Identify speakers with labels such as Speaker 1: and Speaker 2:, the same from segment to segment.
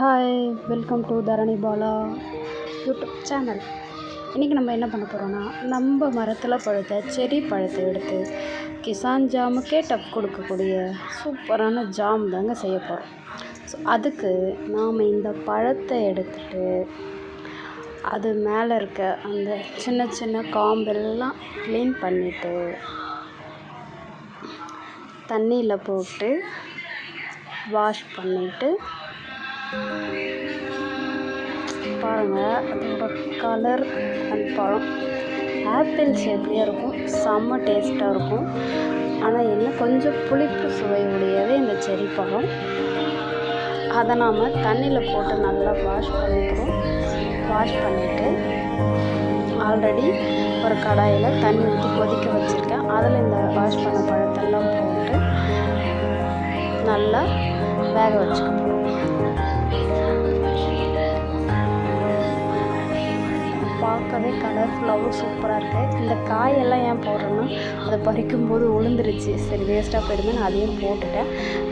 Speaker 1: Hi, welcome to Dharani Bala YouTube channel. இன்றைக்கி நம்ம என்ன பண்ண போகிறோன்னா, நம்ம மரத்தில் பழுத்த செரி பழத்தை எடுத்து கிசான் ஜாமுக்கே டப் கொடுக்கக்கூடிய சூப்பரான ஜாம் தாங்க செய்ய போகிறோம். ஸோ அதுக்கு நாம் இந்த பழத்தை எடுத்துகிட்டு அது மேலே இருக்க அந்த சின்ன சின்ன காம்பெல்லாம் க்ளீன் பண்ணிவிட்டு தண்ணியில் போட்டு வாஷ் பண்ணிவிட்டு பாருங்கள், அதோட கலர் அண்ட் பழம் ஆப்பிள் ஷேப்லேயே இருக்கும். செம்ம டேஸ்ட்டாக இருக்கும். ஆனால் என்ன கொஞ்சம் புளிப்பு சுவையுடையவே இந்த செரி பழம். அதை நாம் தண்ணியில் போட்டு நல்லா வாஷ் பண்ணிக்கிறோம். வாஷ் பண்ணிவிட்டு ஆல்ரெடி ஒரு கடாயில் தண்ணி ஊற்றி கொதிக்க வச்சுருக்கேன். அதில் இந்த வாஷ் பண்ண பழத்தெல்லாம் போட்டு நல்லா வேக வச்சுக்க போகிறோம். பார்க்கவே கலர்ஃபுல்லாகவும் சூப்பராக இருக்குது. இந்த காயெல்லாம் ஏன் போடுறேன்னா, அதை பறிக்கும்போது உளுந்துருச்சு, சரி வேஸ்ட்டாக போயிடுமே, நான் அதையும்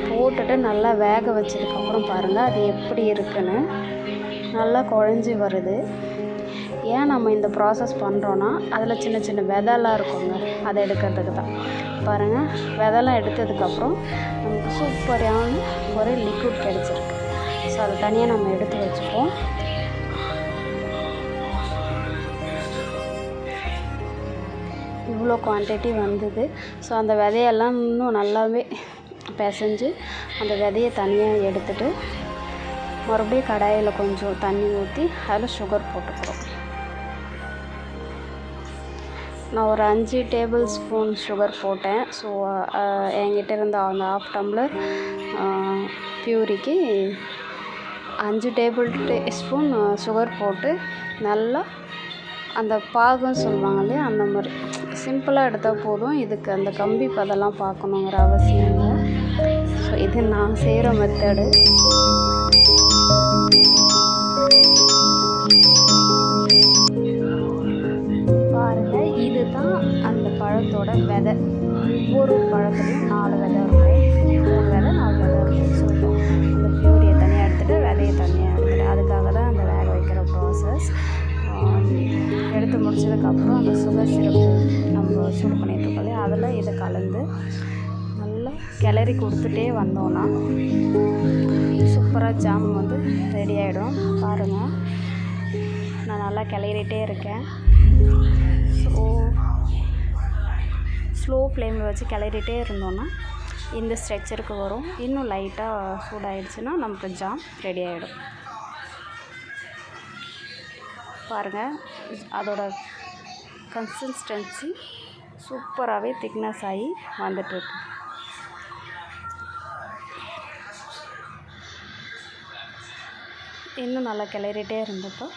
Speaker 1: போட்டுட்டு நல்லா வேக வச்சதுக்கப்புறம் பாருங்கள் அது எப்படி இருக்குன்னு நல்லா குழஞ்சி வருது. ஏன் நம்ம இந்த ப்ராசஸ் பண்ணுறோன்னா, அதில் சின்ன சின்ன விதைலாம் இருக்குங்க, அதை எடுக்கிறதுக்கு தான். பாருங்கள், விதைலாம் எடுத்ததுக்கப்புறம் நமக்கு சூப்பரான ஒரு லிக்விட் கிடச்சிருக்கு. ஸோ அதை தனியாக நம்ம எடுத்து வச்சுப்போம். இவ்வளோ குவான்டிட்டி வந்தது. ஸோ அந்த விதையெல்லாம் இன்னும் நல்லாவே பிசைஞ்சு அந்த விதையை தனியாக எடுத்துகிட்டு மறுபடியும் கடாயில் கொஞ்சம் தண்ணி ஊற்றி அதில் சுகர் போட்டுக்கிறோம். நான் ஒரு 5 டேபிள் ஸ்பூன் சுகர் போட்டேன். ஸோ என்கிட்ட இருந்த அந்த 1/2 டம்ளர் பியூரிக்கு 5 டேபிள் ஸ்பூன் சுகர் போட்டு நல்லா அந்த பாகம் சொல்லுவாங்க இல்லையா, அந்த மாதிரி சிம்பிளாக எடுத்தால் போதும். இதுக்கு அந்த கம்பி பதெல்லாம் பார்க்கணுங்கிற அவசியம் இல்லை. ஸோ இது நான் செய்கிற மெத்தடு. பாருங்கள், இதுதான் அந்த பழத்தோட விதை. ஒவ்வொரு பழத்துலையும் 4 விதை இருக்கும், 3 விதை 4 விதை இருக்கும். ஸோ அந்த பியூரியை தனியாக எடுத்துகிட்டு விதையை தனியாக எடுத்துகிட்டு அதுக்காக தான் அந்த வேக வைக்கிற ப்ராசஸ். எடுத்து முடிச்சதுக்கப்புறம் அந்த சுகர் சிரப்பு நம்ம சூடு பண்ணிகிட்ருக்கோம் இல்லையா, அதில் இதை கலந்து நல்லா கிளறி கொடுத்துட்டே வந்தோன்னா சூப்பராக ஜாம் வந்து ரெடி ஆகிடும். பாருங்கள், நான் நல்லா கிளறிட்டே இருக்கேன். ஸோ ஸ்லோ ஃப்ளேமில் வச்சு கிளறிட்டே இருந்தோன்னா இந்த ஸ்ட்ரக்சருக்கு வரும். இன்னும் லைட்டாக சூடாகிடுச்சுன்னா நமக்கு ஜாம் ரெடி ஆகிடும். பாருங்கள், அதோட கன்சிஸ்டன்சி சூப்பராகவே திக்னஸ் ஆகி வந்துட்டுருக்கு. இன்னும் நல்லா கிளறிட்டே இருந்தப்போ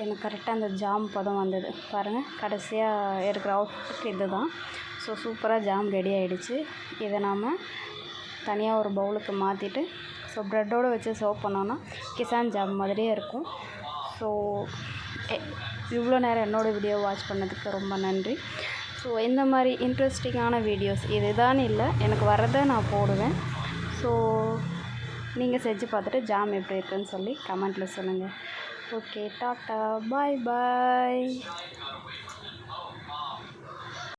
Speaker 1: எனக்கு கரெக்டாக அந்த ஜாம் பதம் வந்தது. பாருங்கள், கடைசியாக இருக்கிற அவுட்புட் இது தான். ஸோ சூப்பராக ஜாம் ரெடி ஆகிடுச்சு. இதை நாம் தனியாக ஒரு பவுலுக்கு மாற்றிட்டு ஸோ ப்ரெட்டோடு வச்சு சர்வ் பண்ணோன்னா கிசான் ஜாம் மாதிரியே இருக்கும். ஸோ இவ்வளோ நேரம் என்னோடய வீடியோ வாட்ச் பண்ணதுக்கு ரொம்ப நன்றி. ஸோ இந்த மாதிரி இன்ட்ரெஸ்டிங்கான வீடியோஸ் இதுதான் இல்லை, எனக்கு வரதை நான் போடுவேன். ஸோ நீங்கள் செஞ்சு பார்த்துட்டு ஜாம் எப்படி இருக்குன்னு சொல்லி கமெண்ட்டில் சொல்லுங்கள். ஓகே, டாட்டா, பாய் பாய்.